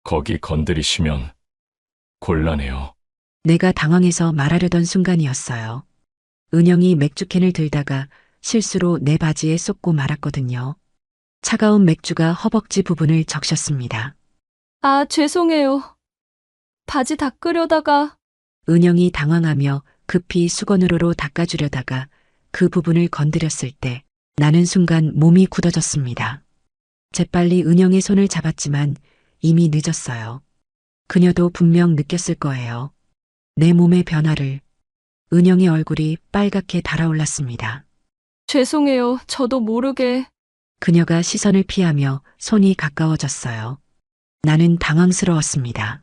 거기 건드리시면 곤란해요. 내가 당황해서 말하려던 순간이었어요. 은영이 맥주캔을 들다가 실수로 내 바지에 쏟고 말았거든요. 차가운 맥주가 허벅지 부분을 적셨습니다. 아, 죄송해요. 바지 닦으려다가. 은영이 당황하며 급히 수건으로 닦아주려다가 그 부분을 건드렸을 때 나는 순간 몸이 굳어졌습니다. 재빨리 은영의 손을 잡았지만 이미 늦었어요. 그녀도 분명 느꼈을 거예요. 내 몸의 변화를. 은영의 얼굴이 빨갛게 달아올랐습니다. 죄송해요. 저도 모르게. 그녀가 시선을 피하며 손이 가까워졌어요. 나는 당황스러웠습니다.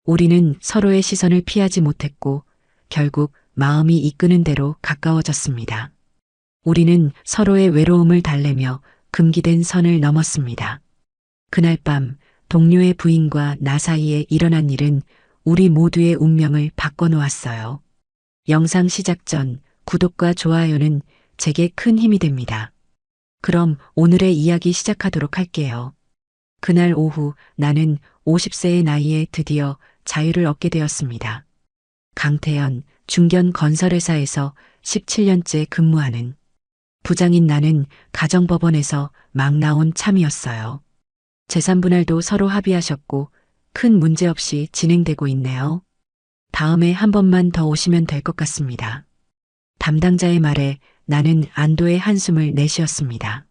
우리는 서로의 시선을 피하지 못했고 결국 마음이 이끄는 대로 가까워졌습니다. 우리는 서로의 외로움을 달래며 금기된 선을 넘었습니다. 그날 밤 동료의 부인과 나 사이에 일어난 일은 우리 모두의 운명을 바꿔놓았어요. 영상 시작 전 구독과 좋아요는 제게 큰 힘이 됩니다. 그럼 오늘의 이야기 시작하도록 할게요. 그날 오후 나는 50세의 나이에 드디어 자유를 얻게 되었습니다. 강태현 중견 건설회사에서 17년째 근무하는 부장인 나는 가정법원에서 막 나온 참이었어요. 재산분할도 서로 합의하셨고 큰 문제 없이 진행되고 있네요. 다음에 한 번만 더 오시면 될 것 같습니다. 담당자의 말에 나는 안도의 한숨을 내쉬었습니다.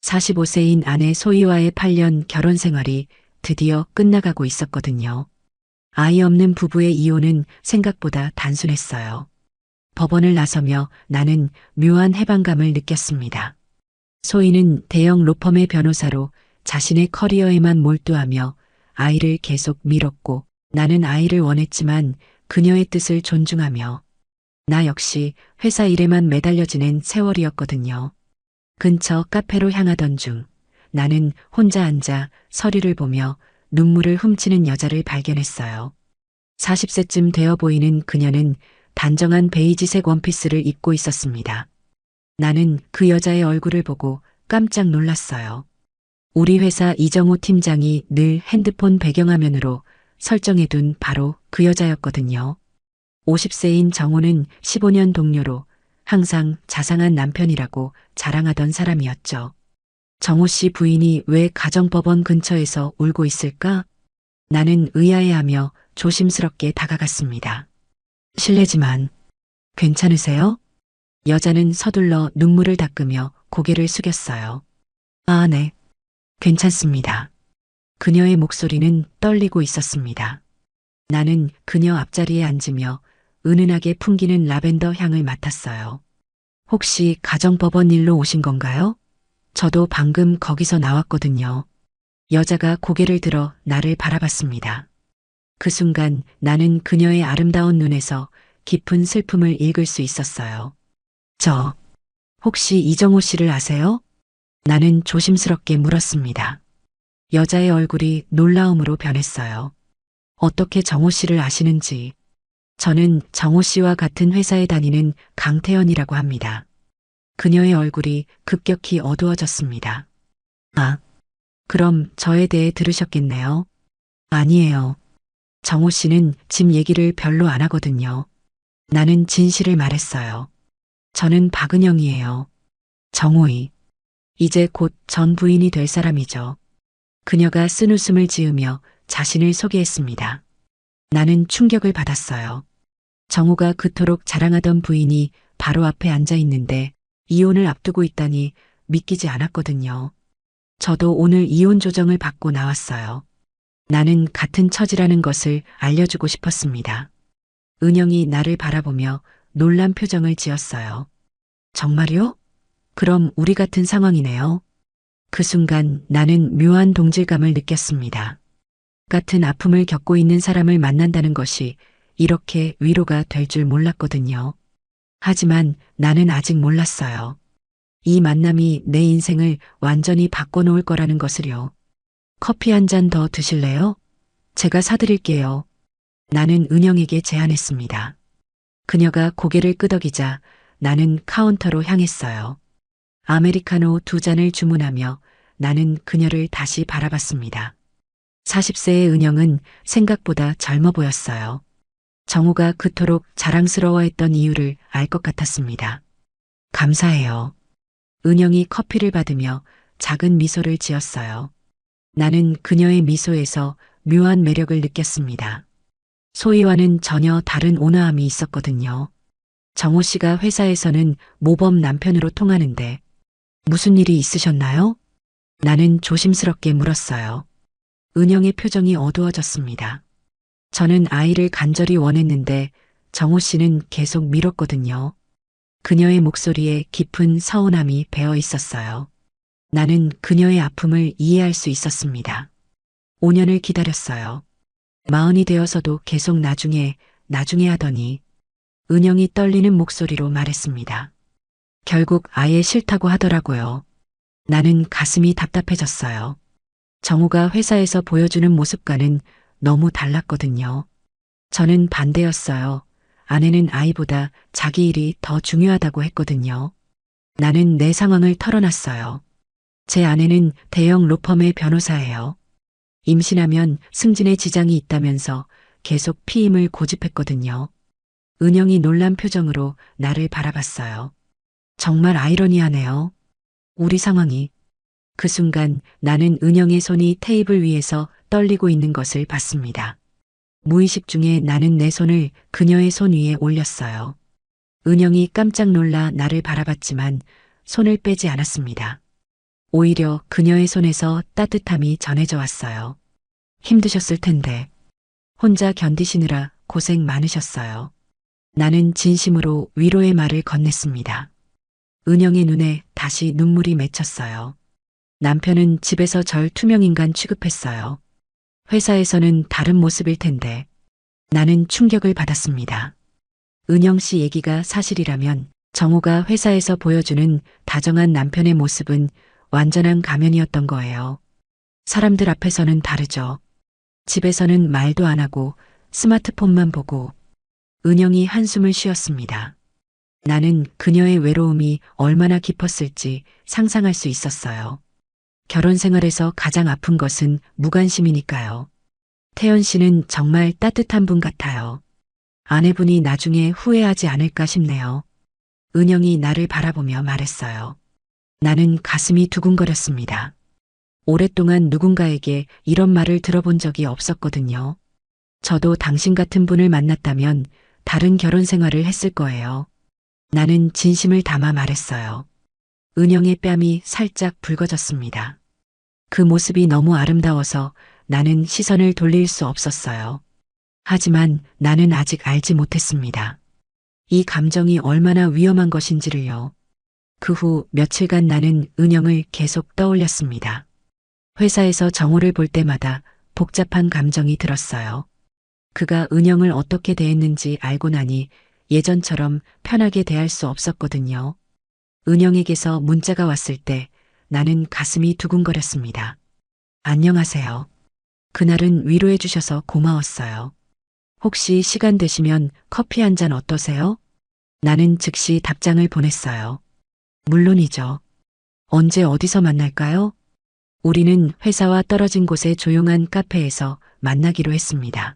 45세인 아내 소희와의 8년 결혼 생활이 드디어 끝나가고 있었거든요. 아이 없는 부부의 이혼은 생각보다 단순했어요. 법원을 나서며 나는 묘한 해방감을 느꼈습니다. 소희는 대형 로펌의 변호사로 자신의 커리어에만 몰두하며 아이를 계속 밀었고 나는 아이를 원했지만 그녀의 뜻을 존중하며 나 역시 회사 일에만 매달려 지낸 세월이었거든요. 근처 카페로 향하던 중 나는 혼자 앉아 서류를 보며 눈물을 훔치는 여자를 발견했어요. 40세쯤 되어 보이는 그녀는 단정한 베이지색 원피스를 입고 있었습니다. 나는 그 여자의 얼굴을 보고 깜짝 놀랐어요. 우리 회사 이정호 팀장이 늘 핸드폰 배경화면으로 설정해둔 바로 그 여자였거든요. 50세인 정호는 15년 동료로 항상 자상한 남편이라고 자랑하던 사람이었죠. 정호 씨 부인이 왜 가정법원 근처에서 울고 있을까? 나는 의아해하며 조심스럽게 다가갔습니다. 실례지만 괜찮으세요? 여자는 서둘러 눈물을 닦으며 고개를 숙였어요. 아, 네. 괜찮습니다. 그녀의 목소리는 떨리고 있었습니다. 나는 그녀 앞자리에 앉으며 은은하게 풍기는 라벤더 향을 맡았어요. 혹시 가정법원 일로 오신 건가요? 저도 방금 거기서 나왔거든요. 여자가 고개를 들어 나를 바라봤습니다. 그 순간 나는 그녀의 아름다운 눈에서 깊은 슬픔을 읽을 수 있었어요. 저, 혹시 이정호 씨를 아세요? 나는 조심스럽게 물었습니다. 여자의 얼굴이 놀라움으로 변했어요. 어떻게 정호 씨를 아시는지. 저는 정호 씨와 같은 회사에 다니는 강태현이라고 합니다. 그녀의 얼굴이 급격히 어두워졌습니다. 아, 그럼 저에 대해 들으셨겠네요. 아니에요. 정호 씨는 집 얘기를 별로 안 하거든요. 나는 진실을 말했어요. 저는 박은영이에요. 정호이. 이제 곧 전 부인이 될 사람이죠. 그녀가 쓴웃음을 지으며 자신을 소개했습니다. 나는 충격을 받았어요. 정호가 그토록 자랑하던 부인이 바로 앞에 앉아 있는데 이혼을 앞두고 있다니 믿기지 않았거든요. 저도 오늘 이혼 조정을 받고 나왔어요. 나는 같은 처지라는 것을 알려주고 싶었습니다. 은영이 나를 바라보며 놀란 표정을 지었어요. 정말요? 그럼 우리 같은 상황이네요. 그 순간 나는 묘한 동질감을 느꼈습니다. 같은 아픔을 겪고 있는 사람을 만난다는 것이 이렇게 위로가 될 줄 몰랐거든요. 하지만 나는 아직 몰랐어요. 이 만남이 내 인생을 완전히 바꿔놓을 거라는 것을요. 커피 한 잔 더 드실래요? 제가 사드릴게요. 나는 은영에게 제안했습니다. 그녀가 고개를 끄덕이자 나는 카운터로 향했어요. 아메리카노 2잔을 주문하며 나는 그녀를 다시 바라봤습니다. 40세의 은영은 생각보다 젊어 보였어요. 정우가 그토록 자랑스러워했던 이유를 알 것 같았습니다. 감사해요. 은영이 커피를 받으며 작은 미소를 지었어요. 나는 그녀의 미소에서 묘한 매력을 느꼈습니다. 소희와는 전혀 다른 온화함이 있었거든요. 정호 씨가 회사에서는 모범 남편으로 통하는데 무슨 일이 있으셨나요? 나는 조심스럽게 물었어요. 은영의 표정이 어두워졌습니다. 저는 아이를 간절히 원했는데 정호 씨는 계속 미뤘거든요. 그녀의 목소리에 깊은 서운함이 배어 있었어요. 나는 그녀의 아픔을 이해할 수 있었습니다. 5년을 기다렸어요. 40이 되어서도 계속 나중에 하더니 은영이 떨리는 목소리로 말했습니다. 결국 아예 싫다고 하더라고요. 나는 가슴이 답답해졌어요. 정우가 회사에서 보여주는 모습과는 너무 달랐거든요. 저는 반대였어요. 아내는 아이보다 자기 일이 더 중요하다고 했거든요. 나는 내 상황을 털어놨어요. 제 아내는 대형 로펌의 변호사예요. 임신하면 승진에 지장이 있다면서 계속 피임을 고집했거든요. 은영이 놀란 표정으로 나를 바라봤어요. 정말 아이러니하네요. 우리 상황이. 그 순간 나는 은영의 손이 테이블 위에서 떨리고 있는 것을 봤습니다. 무의식 중에 나는 내 손을 그녀의 손 위에 올렸어요. 은영이 깜짝 놀라 나를 바라봤지만 손을 빼지 않았습니다. 오히려 그녀의 손에서 따뜻함이 전해져 왔어요. 힘드셨을 텐데 혼자 견디시느라 고생 많으셨어요. 나는 진심으로 위로의 말을 건넸습니다. 은영의 눈에 다시 눈물이 맺혔어요. 남편은 집에서 절 투명인간 취급했어요. 회사에서는 다른 모습일 텐데 나는 충격을 받았습니다. 은영 씨 얘기가 사실이라면 정우가 회사에서 보여주는 다정한 남편의 모습은 완전한 가면이었던 거예요. 사람들 앞에서는 다르죠. 집에서는 말도 안 하고 스마트폰만 보고. 은영이 한숨을 쉬었습니다. 나는 그녀의 외로움이 얼마나 깊었을지 상상할 수 있었어요. 결혼 생활에서 가장 아픈 것은 무관심이니까요. 태연 씨는 정말 따뜻한 분 같아요. 아내분이 나중에 후회하지 않을까 싶네요. 은영이 나를 바라보며 말했어요. 나는 가슴이 두근거렸습니다. 오랫동안 누군가에게 이런 말을 들어본 적이 없었거든요. 저도 당신 같은 분을 만났다면 다른 결혼 생활을 했을 거예요. 나는 진심을 담아 말했어요. 은영의 뺨이 살짝 붉어졌습니다. 그 모습이 너무 아름다워서 나는 시선을 돌릴 수 없었어요. 하지만 나는 아직 알지 못했습니다. 이 감정이 얼마나 위험한 것인지를요. 그 후 며칠간 나는 은영을 계속 떠올렸습니다. 회사에서 정호를 볼 때마다 복잡한 감정이 들었어요. 그가 은영을 어떻게 대했는지 알고 나니 예전처럼 편하게 대할 수 없었거든요. 은영에게서 문자가 왔을 때 나는 가슴이 두근거렸습니다. 안녕하세요. 그날은 위로해 주셔서 고마웠어요. 혹시 시간 되시면 커피 한 잔 어떠세요? 나는 즉시 답장을 보냈어요. 물론이죠. 언제 어디서 만날까요? 우리는 회사와 떨어진 곳의 조용한 카페에서 만나기로 했습니다.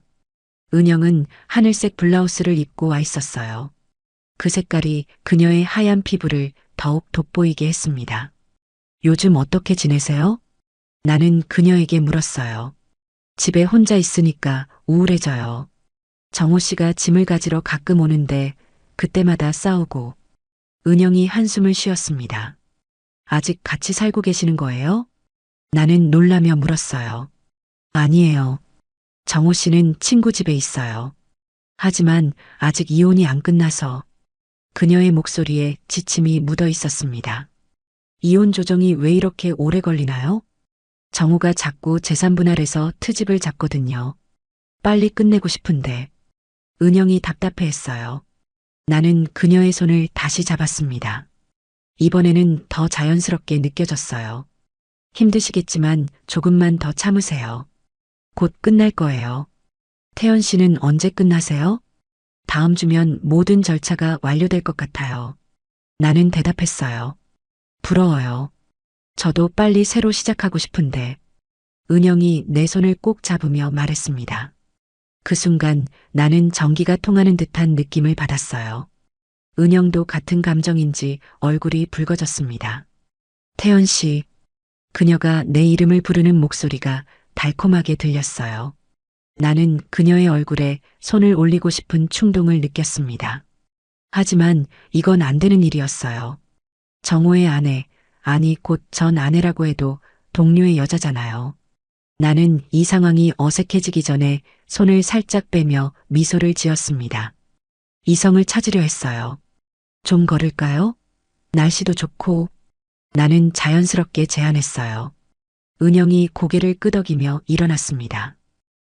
은영은 하늘색 블라우스를 입고 와 있었어요. 그 색깔이 그녀의 하얀 피부를 더욱 돋보이게 했습니다. 요즘 어떻게 지내세요? 나는 그녀에게 물었어요. 집에 혼자 있으니까 우울해져요. 정호 씨가 짐을 가지러 가끔 오는데 그때마다 싸우고. 은영이 한숨을 쉬었습니다. 아직 같이 살고 계시는 거예요? 나는 놀라며 물었어요. 아니에요. 정호 씨는 친구 집에 있어요. 하지만 아직 이혼이 안 끝나서. 그녀의 목소리에 지침이 묻어 있었습니다. 이혼 조정이 왜 이렇게 오래 걸리나요? 정우가 자꾸 재산 분할해서 트집을 잡거든요. 빨리 끝내고 싶은데. 은영이 답답해했어요. 나는 그녀의 손을 다시 잡았습니다. 이번에는 더 자연스럽게 느껴졌어요. 힘드시겠지만 조금만 더 참으세요. 곧 끝날 거예요. 태연 씨는 언제 끝나세요? 다음 주면 모든 절차가 완료될 것 같아요. 나는 대답했어요. 부러워요. 저도 빨리 새로 시작하고 싶은데. 은영이 내 손을 꼭 잡으며 말했습니다. 그 순간 나는 전기가 통하는 듯한 느낌을 받았어요. 은영도 같은 감정인지 얼굴이 붉어졌습니다. 태연 씨, 그녀가 내 이름을 부르는 목소리가 달콤하게 들렸어요. 나는 그녀의 얼굴에 손을 올리고 싶은 충동을 느꼈습니다. 하지만 이건 안 되는 일이었어요. 정호의 아내, 아니 곧 전 아내라고 해도 동료의 여자잖아요. 나는 이 상황이 어색해지기 전에 손을 살짝 빼며 미소를 지었습니다. 이성을 찾으려 했어요. 좀 걸을까요? 날씨도 좋고. 나는 자연스럽게 제안했어요. 은영이 고개를 끄덕이며 일어났습니다.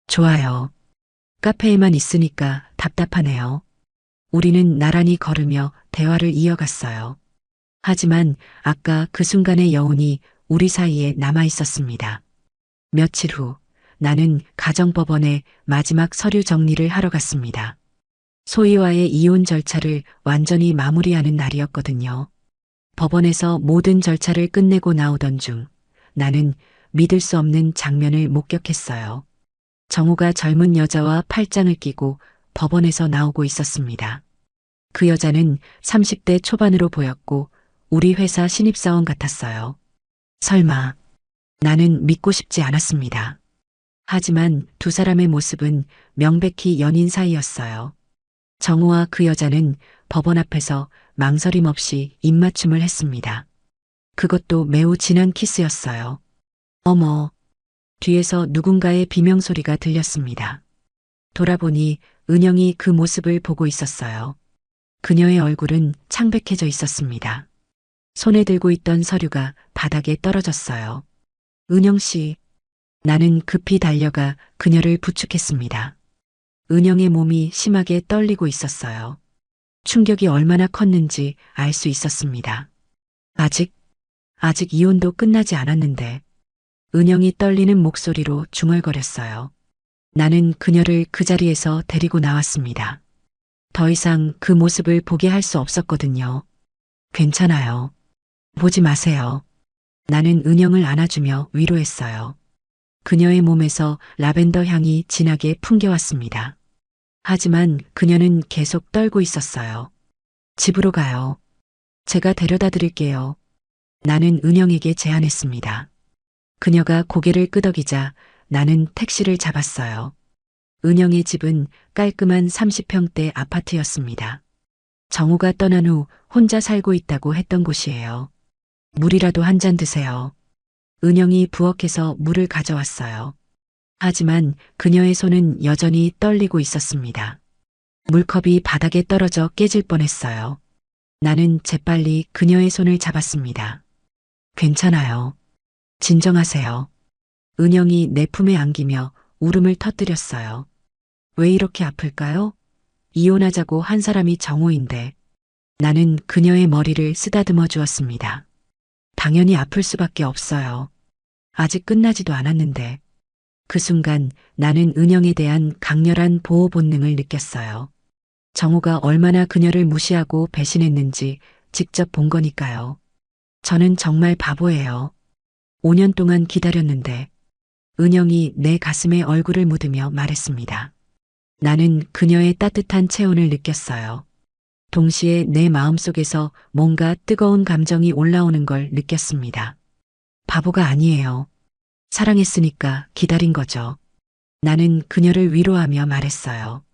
좋아요. 카페에만 있으니까 답답하네요. 우리는 나란히 걸으며 대화를 이어갔어요. 하지만 아까 그 순간의 여운이 우리 사이에 남아 있었습니다. 며칠 후 나는 가정법원에 마지막 서류 정리를 하러 갔습니다. 소희와의 이혼 절차를 완전히 마무리하는 날이었거든요. 법원에서 모든 절차를 끝내고 나오던 중 나는 믿을 수 없는 장면을 목격했어요. 정우가 젊은 여자와 팔짱을 끼고 법원에서 나오고 있었습니다. 그 여자는 30대 초반으로 보였고 우리 회사 신입사원 같았어요. 설마. 나는 믿고 싶지 않았습니다. 하지만 두 사람의 모습은 명백히 연인 사이였어요. 정우와 그 여자는 법원 앞에서 망설임 없이 입맞춤을 했습니다. 그것도 매우 진한 키스였어요. 어머. 뒤에서 누군가의 비명소리가 들렸습니다. 돌아보니 은영이 그 모습을 보고 있었어요. 그녀의 얼굴은 창백해져 있었습니다. 손에 들고 있던 서류가 바닥에 떨어졌어요. 은영 씨. 나는 급히 달려가 그녀를 부축했습니다. 은영의 몸이 심하게 떨리고 있었어요. 충격이 얼마나 컸는지 알 수 있었습니다. 아직 이혼도 끝나지 않았는데. 은영이 떨리는 목소리로 중얼거렸어요. 나는 그녀를 그 자리에서 데리고 나왔습니다. 더 이상 그 모습을 보게 할 수 없었거든요. 괜찮아요. 보지 마세요. 나는 은영을 안아주며 위로했어요. 그녀의 몸에서 라벤더 향이 진하게 풍겨왔습니다. 하지만 그녀는 계속 떨고 있었어요. 집으로 가요. 제가 데려다 드릴게요. 나는 은영에게 제안했습니다. 그녀가 고개를 끄덕이자 나는 택시를 잡았어요. 은영의 집은 깔끔한 30평대 아파트였습니다. 정우가 떠난 후 혼자 살고 있다고 했던 곳이에요. 물이라도 한 잔 드세요. 은영이 부엌에서 물을 가져왔어요. 하지만 그녀의 손은 여전히 떨리고 있었습니다. 물컵이 바닥에 떨어져 깨질 뻔했어요. 나는 재빨리 그녀의 손을 잡았습니다. 괜찮아요. 진정하세요. 은영이 내 품에 안기며 울음을 터뜨렸어요. 왜 이렇게 아플까요? 이혼하자고 한 사람이 정호인데. 나는 그녀의 머리를 쓰다듬어 주었습니다. 당연히 아플 수밖에 없어요. 아직 끝나지도 않았는데. 그 순간 나는 은영에 대한 강렬한 보호 본능을 느꼈어요. 정호가 얼마나 그녀를 무시하고 배신했는지 직접 본 거니까요. 저는 정말 바보예요. 5년 동안 기다렸는데. 은영이 내 가슴에 얼굴을 묻으며 말했습니다. 나는 그녀의 따뜻한 체온을 느꼈어요. 동시에 내 마음속에서 뭔가 뜨거운 감정이 올라오는 걸 느꼈습니다. 바보가 아니에요. 사랑했으니까 기다린 거죠. 나는 그녀를 위로하며 말했어요.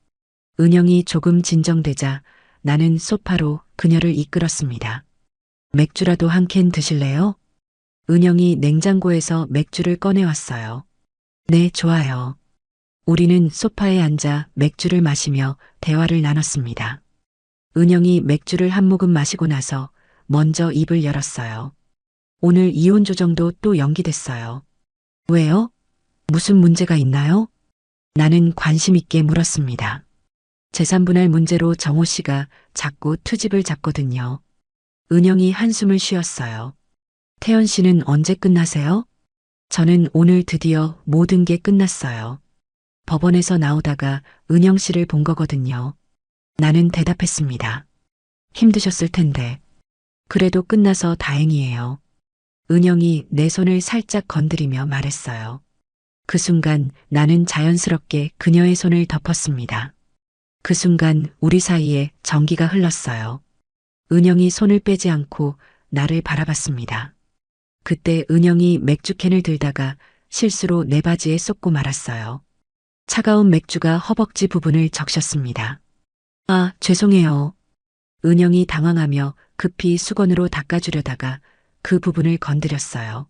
은영이 조금 진정되자 나는 소파로 그녀를 이끌었습니다. 맥주라도 한 캔 드실래요? 은영이 냉장고에서 맥주를 꺼내왔어요. 네, 좋아요. 우리는 소파에 앉아 맥주를 마시며 대화를 나눴습니다. 은영이 맥주를 한 모금 마시고 나서 먼저 입을 열었어요. 오늘 이혼 조정도 또 연기됐어요. 왜요? 무슨 문제가 있나요? 나는 관심 있게 물었습니다. 재산분할 문제로 정호 씨가 자꾸 투집을 잡거든요. 은영이 한숨을 쉬었어요. 태연 씨는 언제 끝나세요? 저는 오늘 드디어 모든 게 끝났어요. 법원에서 나오다가 은영 씨를 본 거거든요. 나는 대답했습니다. 힘드셨을 텐데. 그래도 끝나서 다행이에요. 은영이 내 손을 살짝 건드리며 말했어요. 그 순간 나는 자연스럽게 그녀의 손을 덮었습니다. 그 순간 우리 사이에 전기가 흘렀어요. 은영이 손을 빼지 않고 나를 바라봤습니다. 그때 은영이 맥주캔을 들다가 실수로 내 바지에 쏟고 말았어요. 차가운 맥주가 허벅지 부분을 적셨습니다. 아, 죄송해요. 은영이 당황하며 급히 수건으로 닦아주려다가 그 부분을 건드렸어요.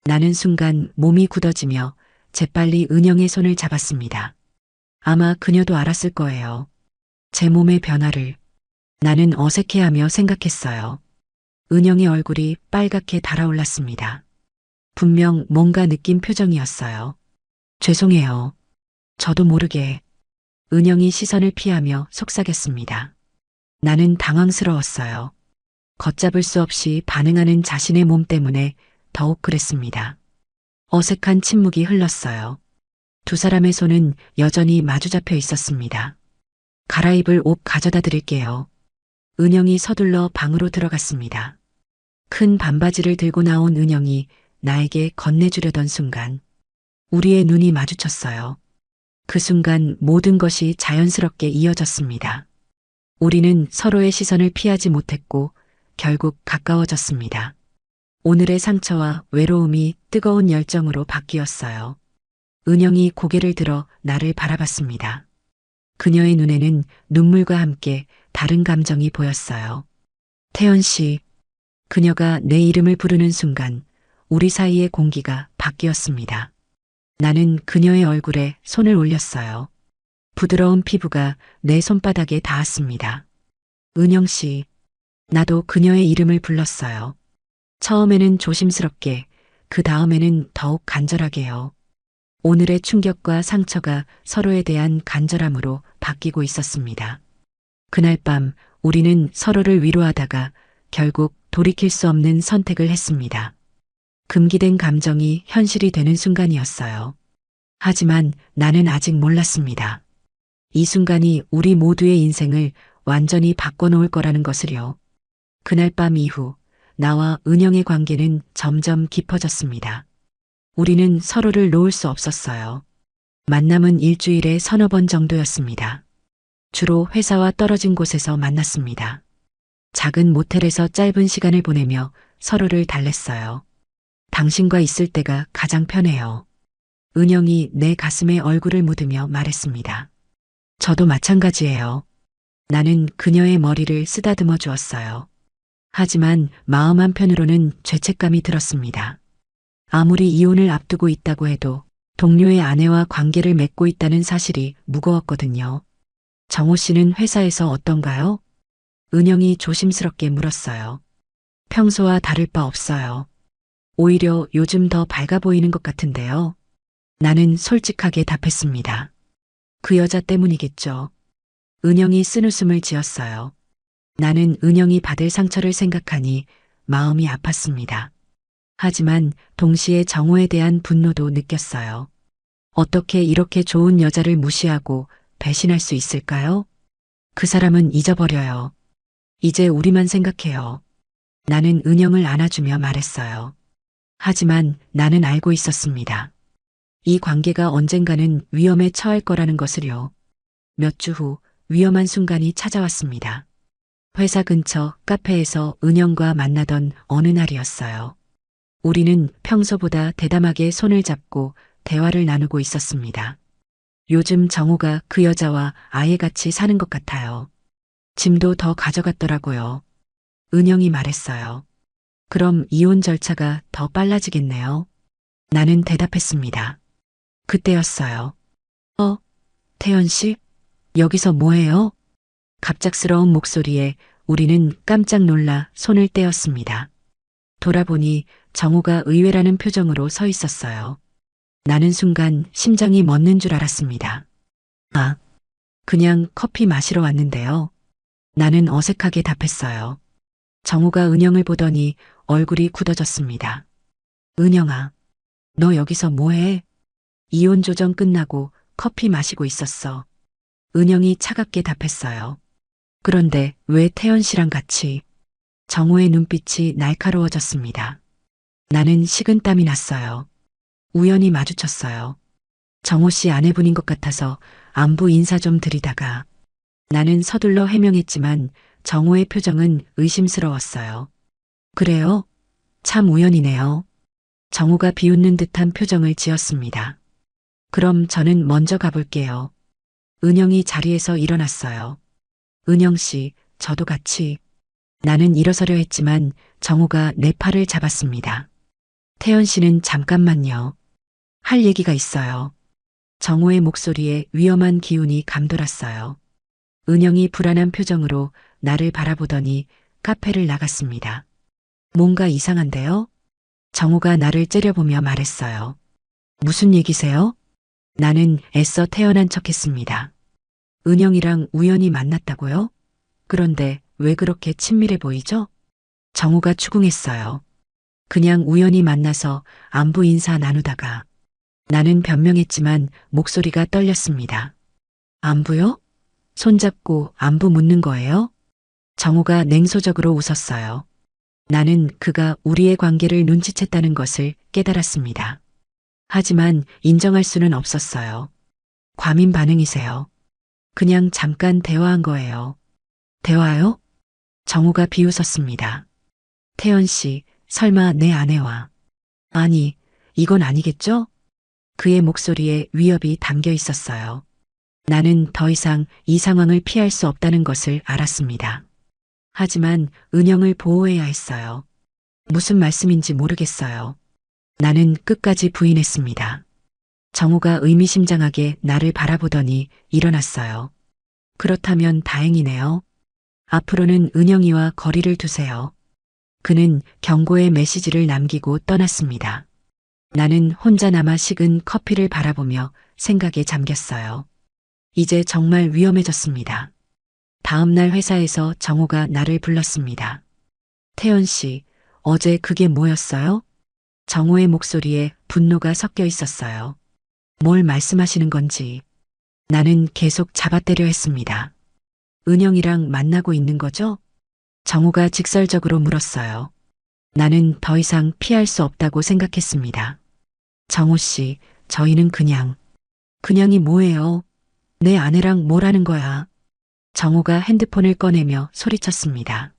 나는 순간 몸이 굳어지며 재빨리 은영의 손을 잡았습니다. 아마 그녀도 알았을 거예요. 제 몸의 변화를. 나는 어색해하며 생각했어요. 은영의 얼굴이 빨갛게 달아올랐습니다. 분명 뭔가 느낀 표정이었어요. 죄송해요. 저도 모르게. 은영이 시선을 피하며 속삭였습니다. 나는 당황스러웠어요. 걷잡을 수 없이 반응하는 자신의 몸 때문에 더욱 그랬습니다. 어색한 침묵이 흘렀어요. 두 사람의 손은 여전히 마주잡혀 있었습니다. 갈아입을 옷 가져다 드릴게요. 은영이 서둘러 방으로 들어갔습니다. 큰 반바지를 들고 나온 은영이 나에게 건네주려던 순간 우리의 눈이 마주쳤어요. 그 순간 모든 것이 자연스럽게 이어졌습니다. 우리는 서로의 시선을 피하지 못했고 결국 가까워졌습니다. 오늘의 상처와 외로움이 뜨거운 열정으로 바뀌었어요. 은영이 고개를 들어 나를 바라봤습니다. 그녀의 눈에는 눈물과 함께 다른 감정이 보였어요. 태연 씨, 그녀가 내 이름을 부르는 순간 우리 사이의 공기가 바뀌었습니다. 나는 그녀의 얼굴에 손을 올렸어요. 부드러운 피부가 내 손바닥에 닿았습니다. 은영 씨, 나도 그녀의 이름을 불렀어요. 처음에는 조심스럽게, 그 다음에는 더욱 간절하게요. 오늘의 충격과 상처가 서로에 대한 간절함으로 바뀌고 있었습니다. 그날 밤 우리는 서로를 위로하다가 결국 돌이킬 수 없는 선택을 했습니다. 금기된 감정이 현실이 되는 순간이었어요. 하지만 나는 아직 몰랐습니다. 이 순간이 우리 모두의 인생을 완전히 바꿔놓을 거라는 것을요. 그날 밤 이후 나와 은영의 관계는 점점 깊어졌습니다. 우리는 서로를 놓을 수 없었어요. 만남은 일주일에 서너 번 정도였습니다. 주로 회사와 떨어진 곳에서 만났습니다. 작은 모텔에서 짧은 시간을 보내며 서로를 달랬어요. 당신과 있을 때가 가장 편해요. 은영이 내 가슴에 얼굴을 묻으며 말했습니다. 저도 마찬가지예요. 나는 그녀의 머리를 쓰다듬어 주었어요. 하지만 마음 한편으로는 죄책감이 들었습니다. 아무리 이혼을 앞두고 있다고 해도 동료의 아내와 관계를 맺고 있다는 사실이 무거웠거든요. 정호 씨는 회사에서 어떤가요? 은영이 조심스럽게 물었어요. 평소와 다를 바 없어요. 오히려 요즘 더 밝아 보이는 것 같은데요. 나는 솔직하게 답했습니다. 그 여자 때문이겠죠. 은영이 쓴웃음을 지었어요. 나는 은영이 받을 상처를 생각하니 마음이 아팠습니다. 하지만 동시에 정호에 대한 분노도 느꼈어요. 어떻게 이렇게 좋은 여자를 무시하고 배신할 수 있을까요? 그 사람은 잊어버려요. 이제 우리만 생각해요. 나는 은영을 안아주며 말했어요. 하지만 나는 알고 있었습니다. 이 관계가 언젠가는 위험에 처할 거라는 것을요. 몇 주 후 위험한 순간이 찾아왔습니다. 회사 근처 카페에서 은영과 만나던 어느 날이었어요. 우리는 평소보다 대담하게 손을 잡고 대화를 나누고 있었습니다. 요즘 정호가 그 여자와 아예같이 사는 것 같아요. 짐도 더 가져갔더라고요. 은영이 말했어요. 그럼 이혼 절차가 더 빨라지겠네요. 나는 대답했습니다. 그때였어요. 태연 씨? 여기서 뭐해요? 갑작스러운 목소리에 우리는 깜짝 놀라 손을 떼었습니다. 돌아보니 정호가 의외라는 표정으로 서 있었어요. 나는 순간 심장이 멎는 줄 알았습니다. 아, 그냥 커피 마시러 왔는데요. 나는 어색하게 답했어요. 정호가 은영을 보더니 얼굴이 굳어졌습니다. 은영아, 너 여기서 뭐해? 이혼 조정 끝나고 커피 마시고 있었어. 은영이 차갑게 답했어요. 그런데 왜 태연 씨랑 같이? 정호의 눈빛이 날카로워졌습니다. 나는 식은땀이 났어요. 우연히 마주쳤어요. 정호 씨 아내분인 것 같아서 안부 인사 좀 드리다가. 나는 서둘러 해명했지만 정호의 표정은 의심스러웠어요. 그래요? 참 우연이네요. 정호가 비웃는 듯한 표정을 지었습니다. 그럼 저는 먼저 가볼게요. 은영이 자리에서 일어났어요. 은영 씨, 저도 같이. 나는 일어서려 했지만 정호가 내 팔을 잡았습니다. 태연 씨는 잠깐만요. 할 얘기가 있어요. 정호의 목소리에 위험한 기운이 감돌았어요. 은영이 불안한 표정으로 나를 바라보더니 카페를 나갔습니다. 뭔가 이상한데요? 정호가 나를 째려보며 말했어요. 무슨 얘기세요? 나는 애써 태연한 척했습니다. 은영이랑 우연히 만났다고요? 그런데 왜 그렇게 친밀해 보이죠? 정호가 추궁했어요. 그냥 우연히 만나서 안부 인사 나누다가. 나는 변명했지만 목소리가 떨렸습니다. 안부요? 손잡고 안부 묻는 거예요? 정호가 냉소적으로 웃었어요. 나는 그가 우리의 관계를 눈치챘다는 것을 깨달았습니다. 하지만 인정할 수는 없었어요. 과민 반응이세요. 그냥 잠깐 대화한 거예요. 대화요? 정호가 비웃었습니다. 태연 씨, 설마 내 아내와. 아니, 이건 아니겠죠? 그의 목소리에 위협이 담겨 있었어요. 나는 더 이상 이 상황을 피할 수 없다는 것을 알았습니다. 하지만 은영을 보호해야 했어요. 무슨 말씀인지 모르겠어요. 나는 끝까지 부인했습니다. 정호가 의미심장하게 나를 바라보더니 일어났어요. 그렇다면 다행이네요. 앞으로는 은영이와 거리를 두세요. 그는 경고의 메시지를 남기고 떠났습니다. 나는 혼자 남아 식은 커피를 바라보며 생각에 잠겼어요. 이제 정말 위험해졌습니다. 다음 날 회사에서 정호가 나를 불렀습니다. 태연 씨, 어제 그게 뭐였어요? 정호의 목소리에 분노가 섞여 있었어요. 뭘 말씀하시는 건지. 나는 계속 잡아떼려 했습니다. 은영이랑 만나고 있는 거죠? 정호가 직설적으로 물었어요. 나는 더 이상 피할 수 없다고 생각했습니다. 정호 씨, 저희는 그냥이 뭐예요? 내 아내랑 뭘 하는 거야? 정호가 핸드폰을 꺼내며 소리쳤습니다.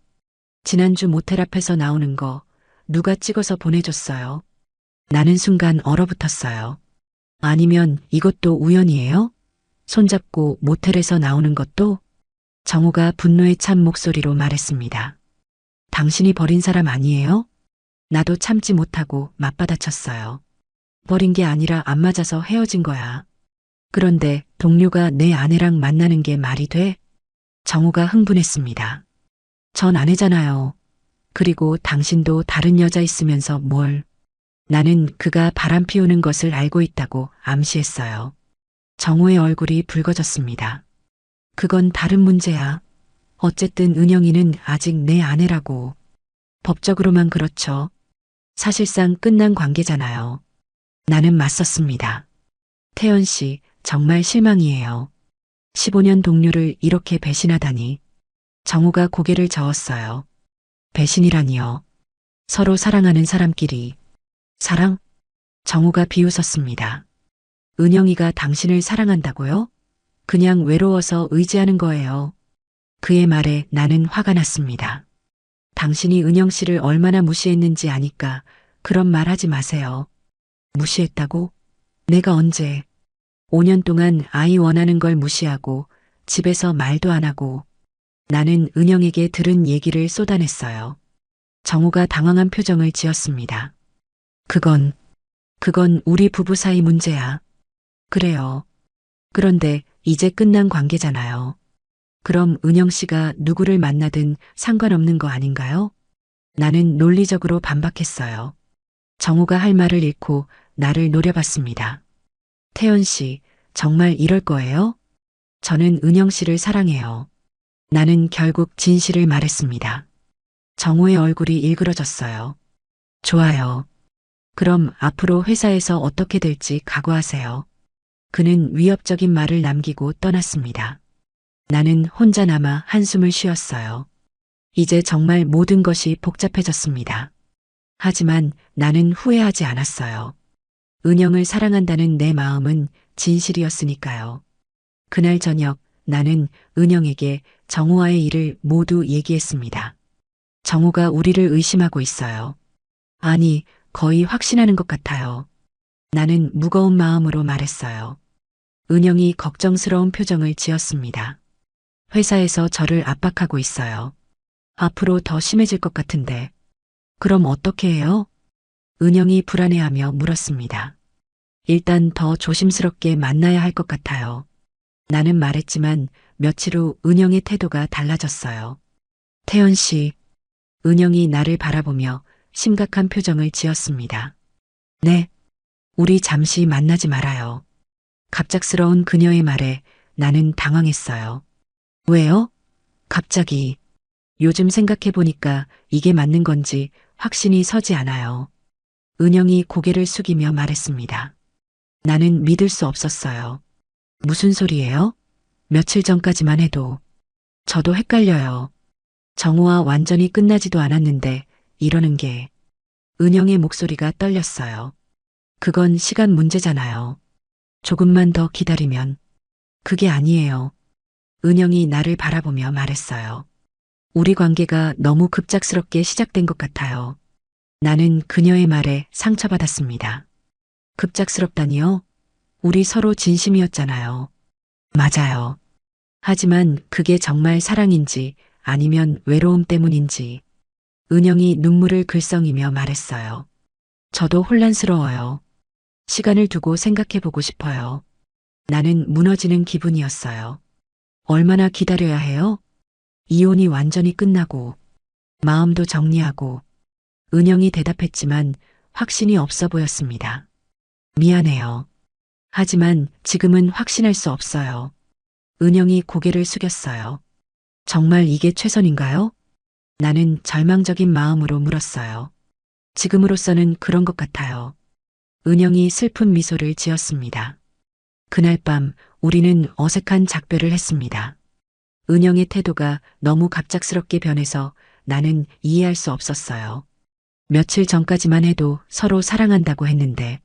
지난주 모텔 앞에서 나오는 거 누가 찍어서 보내줬어요? 나는 순간 얼어붙었어요. 아니면 이것도 우연이에요? 손잡고 모텔에서 나오는 것도? 정호가 분노에 찬 목소리로 말했습니다. 당신이 버린 사람 아니에요? 나도 참지 못하고 맞받아쳤어요. 버린 게 아니라 안 맞아서 헤어진 거야. 그런데 동료가 내 아내랑 만나는 게 말이 돼? 정호가 흥분했습니다. 전 아내잖아요. 그리고 당신도 다른 여자 있으면서 뭘. 나는 그가 바람 피우는 것을 알고 있다고 암시했어요. 정호의 얼굴이 붉어졌습니다. 그건 다른 문제야. 어쨌든 은영이는 아직 내 아내라고. 법적으로만 그렇죠. 사실상 끝난 관계잖아요. 나는 맞섰습니다. 태연 씨, 정말 실망이에요. 15년 동료를 이렇게 배신하다니. 정호가 고개를 저었어요. 배신이라니요. 서로 사랑하는 사람끼리. 사랑? 정호가 비웃었습니다. 은영이가 당신을 사랑한다고요? 그냥 외로워서 의지하는 거예요. 그의 말에 나는 화가 났습니다. 당신이 은영 씨를 얼마나 무시했는지 아니까 그런 말 하지 마세요. 무시했다고? 내가 언제? 5년 동안 아이 원하는 걸 무시하고 집에서 말도 안 하고. 나는 은영에게 들은 얘기를 쏟아냈어요. 정호가 당황한 표정을 지었습니다. 그건 우리 부부 사이 문제야. 그래요. 그런데 이제 끝난 관계잖아요. 그럼 은영 씨가 누구를 만나든 상관없는 거 아닌가요? 나는 논리적으로 반박했어요. 정호가 할 말을 잃고 나를 노려봤습니다. 태연 씨, 정말 이럴 거예요? 저는 은영 씨를 사랑해요. 나는 결국 진실을 말했습니다. 정호의 얼굴이 일그러졌어요. 좋아요. 그럼 앞으로 회사에서 어떻게 될지 각오하세요. 그는 위협적인 말을 남기고 떠났습니다. 나는 혼자 남아 한숨을 쉬었어요. 이제 정말 모든 것이 복잡해졌습니다. 하지만 나는 후회하지 않았어요. 은영을 사랑한다는 내 마음은 진실이었으니까요. 그날 저녁 나는 은영에게 정우와의 일을 모두 얘기했습니다. 정우가 우리를 의심하고 있어요. 아니, 거의 확신하는 것 같아요. 나는 무거운 마음으로 말했어요. 은영이 걱정스러운 표정을 지었습니다. 회사에서 저를 압박하고 있어요. 앞으로 더 심해질 것 같은데. 그럼 어떻게 해요? 은영이 불안해하며 물었습니다. 일단 더 조심스럽게 만나야 할 것 같아요. 나는 말했지만 며칠 후 은영의 태도가 달라졌어요. 태연 씨, 은영이 나를 바라보며 심각한 표정을 지었습니다. 네, 우리 잠시 만나지 말아요. 갑작스러운 그녀의 말에 나는 당황했어요. 왜요? 갑자기. 요즘 생각해보니까 이게 맞는 건지 확신이 서지 않아요. 은영이 고개를 숙이며 말했습니다. 나는 믿을 수 없었어요. 무슨 소리예요? 며칠 전까지만 해도. 저도 헷갈려요. 정우와 완전히 끝나지도 않았는데 이러는 게. 은영의 목소리가 떨렸어요. 그건 시간 문제잖아요. 조금만 더 기다리면. 그게 아니에요. 은영이 나를 바라보며 말했어요. 우리 관계가 너무 급작스럽게 시작된 것 같아요. 나는 그녀의 말에 상처받았습니다. 급작스럽다니요? 우리 서로 진심이었잖아요. 맞아요. 하지만 그게 정말 사랑인지 아니면 외로움 때문인지. 은영이 눈물을 글썽이며 말했어요. 저도 혼란스러워요. 시간을 두고 생각해보고 싶어요. 나는 무너지는 기분이었어요. 얼마나 기다려야 해요? 이혼이 완전히 끝나고, 마음도 정리하고. 은영이 대답했지만 확신이 없어 보였습니다. 미안해요. 하지만 지금은 확신할 수 없어요. 은영이 고개를 숙였어요. 정말 이게 최선인가요? 나는 절망적인 마음으로 물었어요. 지금으로서는 그런 것 같아요. 은영이 슬픈 미소를 지었습니다. 그날 밤 우리는 어색한 작별을 했습니다. 은영의 태도가 너무 갑작스럽게 변해서 나는 이해할 수 없었어요. 며칠 전까지만 해도 서로 사랑한다고 했는데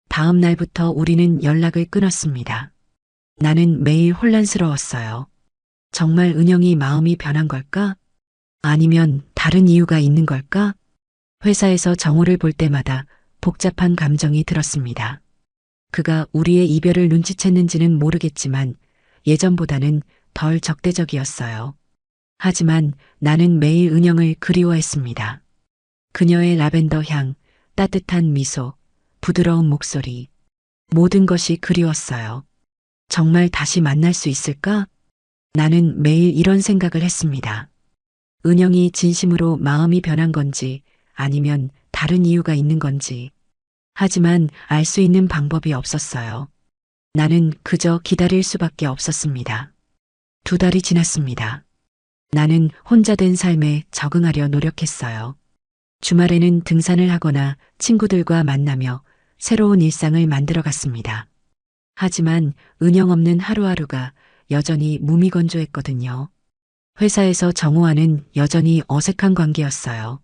다음 날부터 우리는 연락을 끊었습니다. 나는 매일 혼란스러웠어요. 정말 은영이 마음이 변한 걸까? 아니면 다른 이유가 있는 걸까? 회사에서 정우를 볼 때마다 복잡한 감정이 들었습니다. 그가 우리의 이별을 눈치챘는지는 모르겠지만 예전보다는 덜 적대적이었어요. 하지만 나는 매일 은영을 그리워했습니다. 그녀의 라벤더 향, 따뜻한 미소, 부드러운 목소리. 모든 것이 그리웠어요. 정말 다시 만날 수 있을까? 나는 매일 이런 생각을 했습니다. 은영이 진심으로 마음이 변한 건지 아니면 다른 이유가 있는 건지. 하지만 알 수 있는 방법이 없었어요. 나는 그저 기다릴 수밖에 없었습니다. 2달이 지났습니다. 나는 혼자 된 삶에 적응하려 노력했어요. 주말에는 등산을 하거나 친구들과 만나며 새로운 일상을 만들어갔습니다. 하지만 은영 없는 하루하루가 여전히 무미건조했거든요. 회사에서 정우와는 여전히 어색한 관계였어요.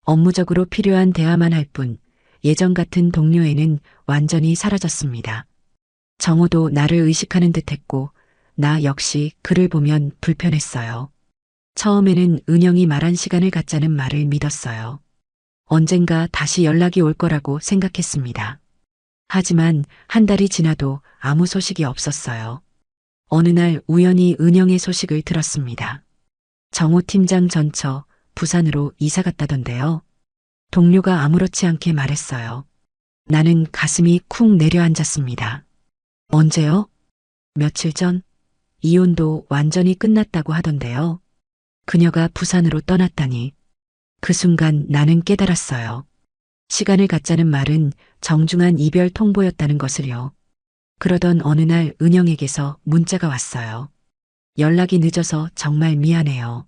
업무적으로 필요한 대화만 할 뿐 예전 같은 동료애는 완전히 사라졌습니다. 정우도 나를 의식하는 듯했고 나 역시 그를 보면 불편했어요. 처음에는 은영이 말한 시간을 갖자는 말을 믿었어요. 언젠가 다시 연락이 올 거라고 생각했습니다. 하지만 1달이 지나도 아무 소식이 없었어요. 어느 날 우연히 은영의 소식을 들었습니다. 정우 팀장 전처 부산으로 이사 갔다던데요. 동료가 아무렇지 않게 말했어요. 나는 가슴이 쿵 내려앉았습니다. 언제요? 며칠 전? 이혼도 완전히 끝났다고 하던데요. 그녀가 부산으로 떠났다니. 그 순간 나는 깨달았어요. 시간을 갖자는 말은 정중한 이별 통보였다는 것을요. 그러던 어느 날 은영에게서 문자가 왔어요. 연락이 늦어서 정말 미안해요.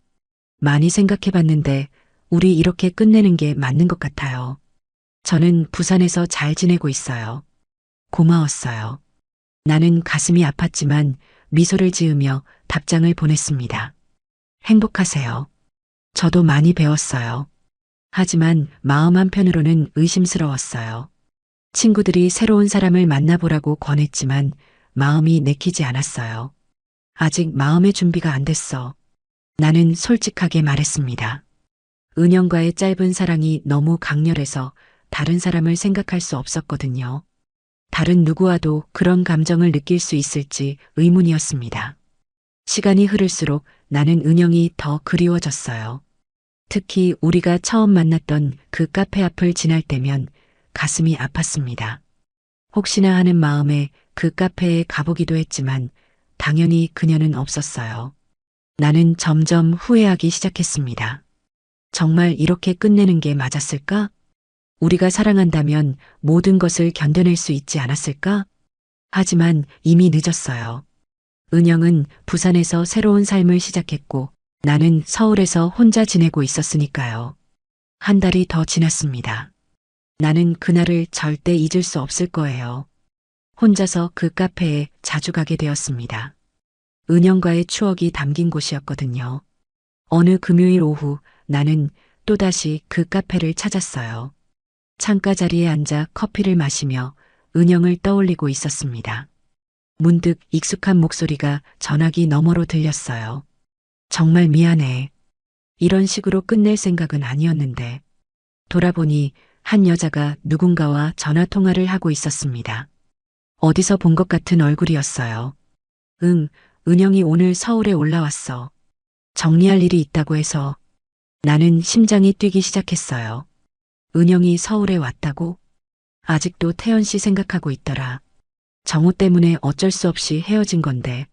많이 생각해봤는데 우리 이렇게 끝내는 게 맞는 것 같아요. 저는 부산에서 잘 지내고 있어요. 고마웠어요. 나는 가슴이 아팠지만 미소를 지으며 답장을 보냈습니다. 행복하세요. 저도 많이 배웠어요. 하지만 마음 한편으로는 의심스러웠어요. 친구들이 새로운 사람을 만나보라고 권했지만 마음이 내키지 않았어요. 아직 마음의 준비가 안 됐어. 나는 솔직하게 말했습니다. 은영과의 짧은 사랑이 너무 강렬해서 다른 사람을 생각할 수 없었거든요. 다른 누구와도 그런 감정을 느낄 수 있을지 의문이었습니다. 시간이 흐를수록 나는 은영이 더 그리워졌어요. 특히 우리가 처음 만났던 그 카페 앞을 지날 때면 가슴이 아팠습니다. 혹시나 하는 마음에 그 카페에 가보기도 했지만 당연히 그녀는 없었어요. 나는 점점 후회하기 시작했습니다. 정말 이렇게 끝내는 게 맞았을까? 우리가 사랑한다면 모든 것을 견뎌낼 수 있지 않았을까? 하지만 이미 늦었어요. 은영은 부산에서 새로운 삶을 시작했고 나는 서울에서 혼자 지내고 있었으니까요. 한 달이 더 지났습니다. 나는 그날을 절대 잊을 수 없을 거예요. 혼자서 그 카페에 자주 가게 되었습니다. 은영과의 추억이 담긴 곳이었거든요. 어느 금요일 오후 나는 또다시 그 카페를 찾았어요. 창가 자리에 앉아 커피를 마시며 은영을 떠올리고 있었습니다. 문득 익숙한 목소리가 전화기 너머로 들렸어요. 정말 미안해. 이런 식으로 끝낼 생각은 아니었는데. 돌아보니 한 여자가 누군가와 전화 통화를 하고 있었습니다. 어디서 본 것 같은 얼굴이었어요. 응, 은영이 오늘 서울에 올라왔어. 정리할 일이 있다고 해서. 나는 심장이 뛰기 시작했어요. 은영이 서울에 왔다고? 아직도 태연 씨 생각하고 있더라. 정우 때문에 어쩔 수 없이 헤어진 건데.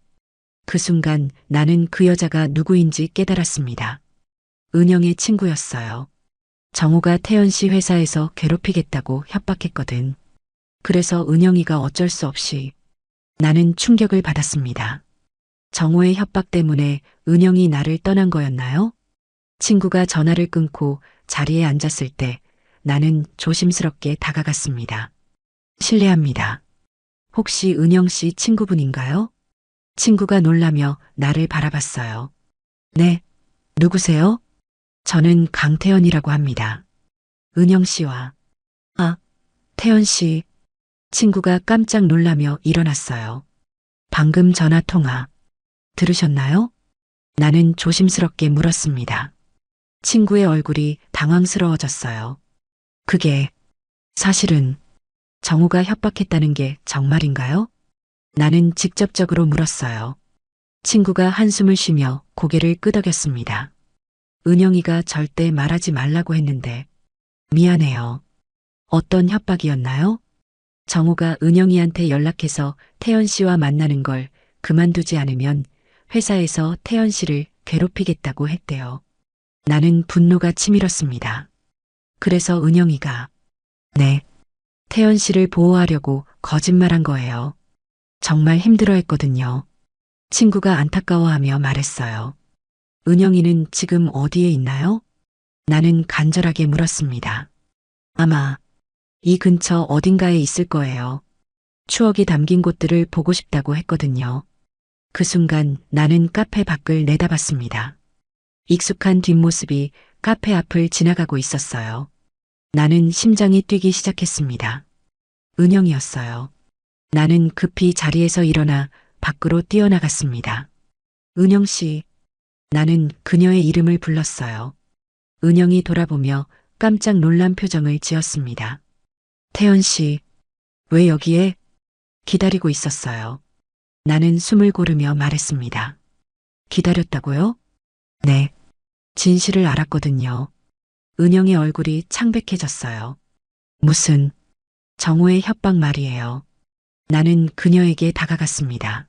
그 순간 나는 그 여자가 누구인지 깨달았습니다. 은영의 친구였어요. 정우가 태연 씨 회사에서 괴롭히겠다고 협박했거든. 그래서 은영이가 어쩔 수 없이. 나는 충격을 받았습니다. 정우의 협박 때문에 은영이 나를 떠난 거였나요? 친구가 전화를 끊고 자리에 앉았을 때 나는 조심스럽게 다가갔습니다. 실례합니다. 혹시 은영 씨 친구분인가요? 친구가 놀라며 나를 바라봤어요. 네, 누구세요? 저는 강태연이라고 합니다. 은영 씨와. 아, 태연 씨. 친구가 깜짝 놀라며 일어났어요. 방금 전화 통화 들으셨나요? 나는 조심스럽게 물었습니다. 친구의 얼굴이 당황스러워졌어요. 그게 사실은 정우가 협박했다는 게 정말인가요? 나는 직접적으로 물었어요. 친구가 한숨을 쉬며 고개를 끄덕였습니다. 은영이가 절대 말하지 말라고 했는데 미안해요. 어떤 협박이었나요? 정우가 은영이한테 연락해서 태연 씨와 만나는 걸 그만두지 않으면 회사에서 태연 씨를 괴롭히겠다고 했대요. 나는 분노가 치밀었습니다. 그래서 은영이가 네, 태연 씨를 보호하려고 거짓말한 거예요. 정말 힘들어했거든요. 친구가 안타까워하며 말했어요. 은영이는 지금 어디에 있나요? 나는 간절하게 물었습니다. 아마 이 근처 어딘가에 있을 거예요. 추억이 담긴 곳들을 보고 싶다고 했거든요. 그 순간 나는 카페 밖을 내다봤습니다. 익숙한 뒷모습이 카페 앞을 지나가고 있었어요. 나는 심장이 뛰기 시작했습니다. 은영이었어요. 나는 급히 자리에서 일어나 밖으로 뛰어나갔습니다. 은영 씨. 나는 그녀의 이름을 불렀어요. 은영이 돌아보며 깜짝 놀란 표정을 지었습니다. 태연 씨, 왜 여기에? 기다리고 있었어요. 나는 숨을 고르며 말했습니다. 기다렸다고요? 네. 진실을 알았거든요. 은영의 얼굴이 창백해졌어요. 무슨 정우의 협박 말이에요. 나는 그녀에게 다가갔습니다.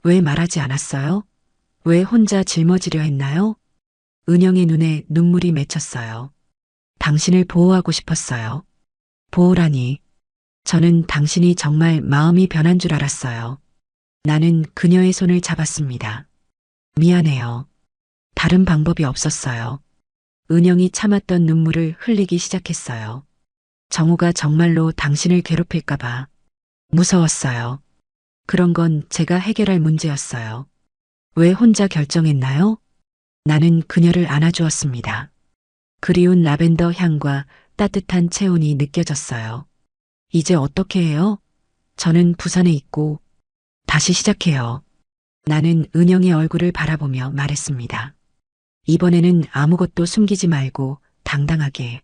왜 말하지 않았어요? 왜 혼자 짊어지려 했나요? 은영의 눈에 눈물이 맺혔어요. 당신을 보호하고 싶었어요. 보호라니. 저는 당신이 정말 마음이 변한 줄 알았어요. 나는 그녀의 손을 잡았습니다. 미안해요. 다른 방법이 없었어요. 은영이 참았던 눈물을 흘리기 시작했어요. 정우가 정말로 당신을 괴롭힐까봐 무서웠어요. 그런 건 제가 해결할 문제였어요. 왜 혼자 결정했나요? 나는 그녀를 안아주었습니다. 그리운 라벤더 향과 따뜻한 체온이 느껴졌어요. 이제 어떻게 해요? 저는 부산에 있고 다시 시작해요. 나는 은영의 얼굴을 바라보며 말했습니다. 이번에는 아무것도 숨기지 말고 당당하게.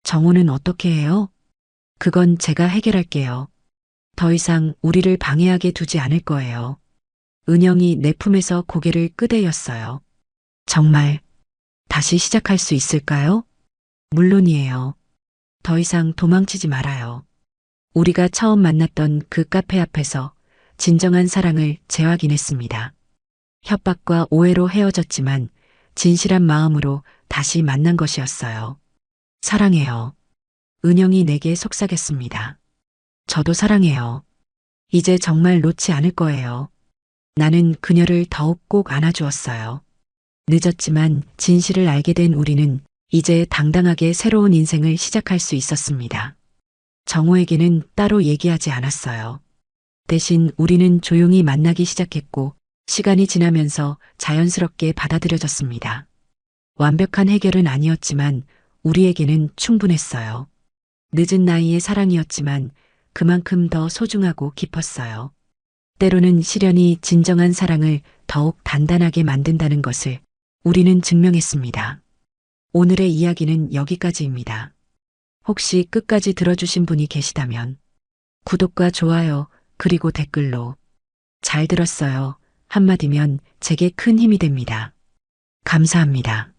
정호는 어떻게 해요? 그건 제가 해결할게요. 더 이상 우리를 방해하게 두지 않을 거예요. 은영이 내 품에서 고개를 끄덕였어요. 정말 다시 시작할 수 있을까요? 물론이에요. 더 이상 도망치지 말아요. 우리가 처음 만났던 그 카페 앞에서 진정한 사랑을 재확인했습니다. 협박과 오해로 헤어졌지만 진실한 마음으로 다시 만난 것이었어요. 사랑해요. 은영이 내게 속삭였습니다. 저도 사랑해요. 이제 정말 놓지 않을 거예요. 나는 그녀를 더욱 꼭 안아주었어요. 늦었지만 진실을 알게 된 우리는 이제 당당하게 새로운 인생을 시작할 수 있었습니다. 정호에게는 따로 얘기하지 않았어요. 대신 우리는 조용히 만나기 시작했고 시간이 지나면서 자연스럽게 받아들여졌습니다. 완벽한 해결은 아니었지만 우리에게는 충분했어요. 늦은 나이의 사랑이었지만 그만큼 더 소중하고 깊었어요. 때로는 시련이 진정한 사랑을 더욱 단단하게 만든다는 것을 우리는 증명했습니다. 오늘의 이야기는 여기까지입니다. 혹시 끝까지 들어주신 분이 계시다면 구독과 좋아요 그리고 댓글로 잘 들었어요 한마디면 제게 큰 힘이 됩니다. 감사합니다.